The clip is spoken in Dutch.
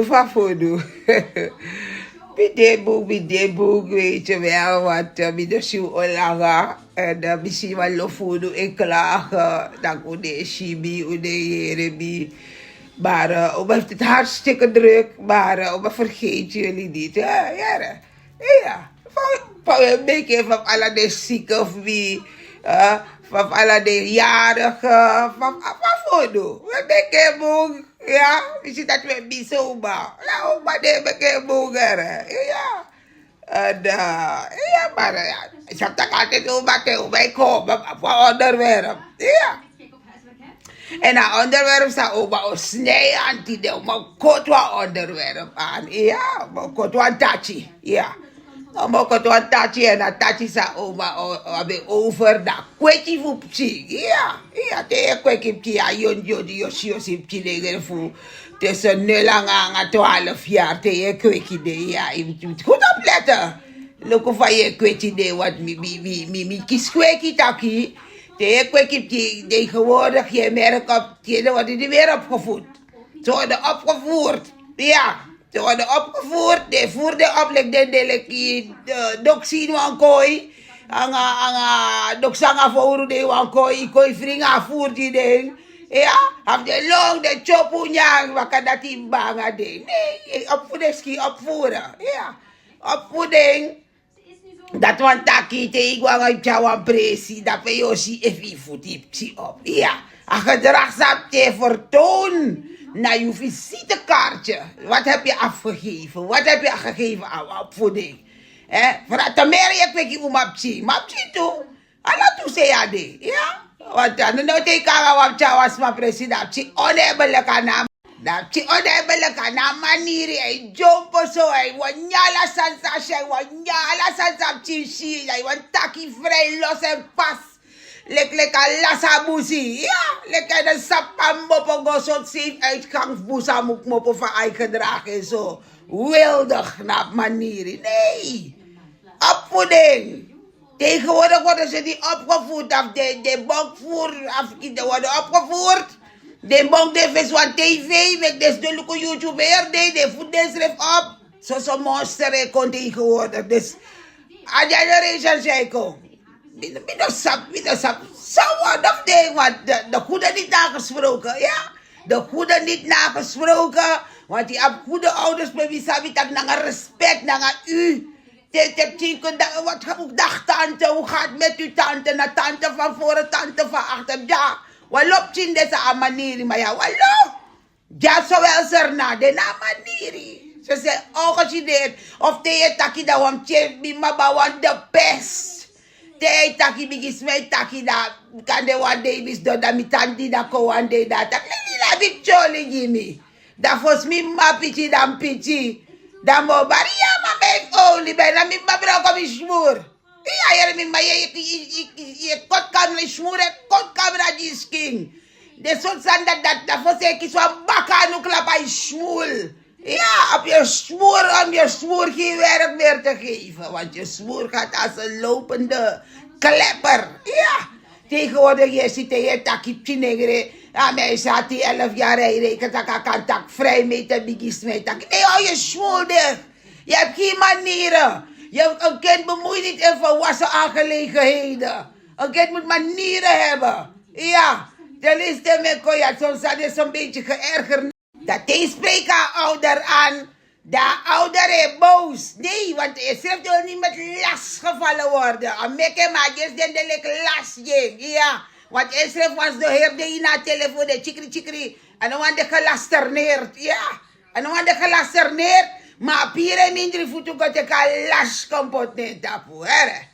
Fafodo. Bideboek, weet je wel, wat bidoshu olaga. En misschien wel lofodo en klagen. Dan ude shibi, ude jerebi. Maar Oma heeft het hartstikke druk. Maar Oma vergeet jullie niet. Ja. Van een beetje van alle de zieken of wie. Van alle de jarigen. Van Fafodo. We bekken boek. Ja, je ziet dat we bijzonder. Ja, Oma de bekken boek. Ja. En ja, maar ja. Ik heb toch altijd Oma te mij komen. Voor onderwerp. Ja. En dat onderwerp staat ook een snij aan die de maar kort wat onderwerp aan. Ja, maar kort wat tachi. Ja. Maar kort wat tachi en dat tachi staat ook over dat kwekje voor pchi. Ja. Ja, de kwekje pchi ja yon die Yoshi pchi liggen voor tussen 0 en 12 jaar te je kwekje de. Ja, je moet goed opletten. Look van je kwekje de wat mi kies kwekje taki. De kwekje tegenwoordig, je merkt op, die worden niet meer opgevoed. Ze worden opgevoerd. Ja, ze worden opgevoerd. De voerde op, de dok zien wan kooi. Dok sanga voor de wan kooi. Kooi vringa voert die ding. Ja, heb de long, de chopu nyang, wat kan dat die banga ding. Nee, opvoeding opvoeren. Ja, opvoeding. Dat wan taki te igwanga jawan presi, dat pe yoshi efi futi psi op. Ja, een gedragsap te vertoon naar je visitekaartje. Wat heb je afgegeven? Wat heb je gegeven aan opvoeding? Voordat de meer je kwekje umapsi. Mapsi toe. Alla toe se ya de. Ja? Want dan nou te kanga wap jawas ma presi dat psi onebeleka naam. Dat je onebeleka na manieri ay jumpo so ay wanyala sansa wanyala sansa chishi ay wan taki vrij los en pas lek lasa busi ja lek de sapam mopo gosot safe uitgang busa moet mopo van eigen dragen en zo wildig na manieri nee opvoeding tegenwoordig worden ze die opgevoed of de bankvoer of die worden opgevoerd. De bong de vis van tv, met des de luko YouTuber, de voet des ref op. Zo'n monster kon tegenwoordig. Dus, a generation zei kom. Binnen sap. Zo wat of ding, want de goede niet nagesproken, ja? De goede niet nagesproken, want die heb goede ouders, maar wie sabi tak naar respect, naar u. Wat dag tante, hoe gaat het met uw tante? Na tante van voren, tante van achter, ja. Walop chin desa a maniri, maar ja, walop. Ja, zo wel zerna, de na maniri. Ze zei, ongegeneerd, of te je taki da wam tje, bima ba wan de pest. Te je taki bigisma, taki da, kan de wan davis do, da mi tanti da ko wan day da, tak lili la big choli gimme. Da fos mi ma pichi dam pichi. Da mo bari ya ma meg oli, na mi ma bro ko mi shmur. Ja, je hebt je kot kamra shmure, kot kamra disking. De soort zijn dat voor zeker zo'n bakka nu klap aan schmoel. Ja, op je smoer, om je smoer geen werk meer te geven. Want je smoer gaat als een lopende klepper. Ja, tegenwoordig je ziet je taki nengre. Ja, mij zat die 11 jaar rijden, kan tak vrij mee te bigisma. Nee, hou je smoel dicht. Je hebt geen manieren. Een kind bemoeit niet in volwassen aangelegenheden. Een kind moet manieren hebben. Ja, dan is de mekoya, soms is een beetje geërgerd. Dat hij spreekt haar ouder aan. De ouder is boos. Nee, want hij schrift wil niet met last gevallen worden. En meke maakjes den de lek last je. Ja, want hij schrift was de heer die na telefoon, de chikri. En dan wordt de gelasterneerd. Ja, en dan wordt de gelasterneerd. Maar pire mindri futu kote ka las kompot ne tapu, here.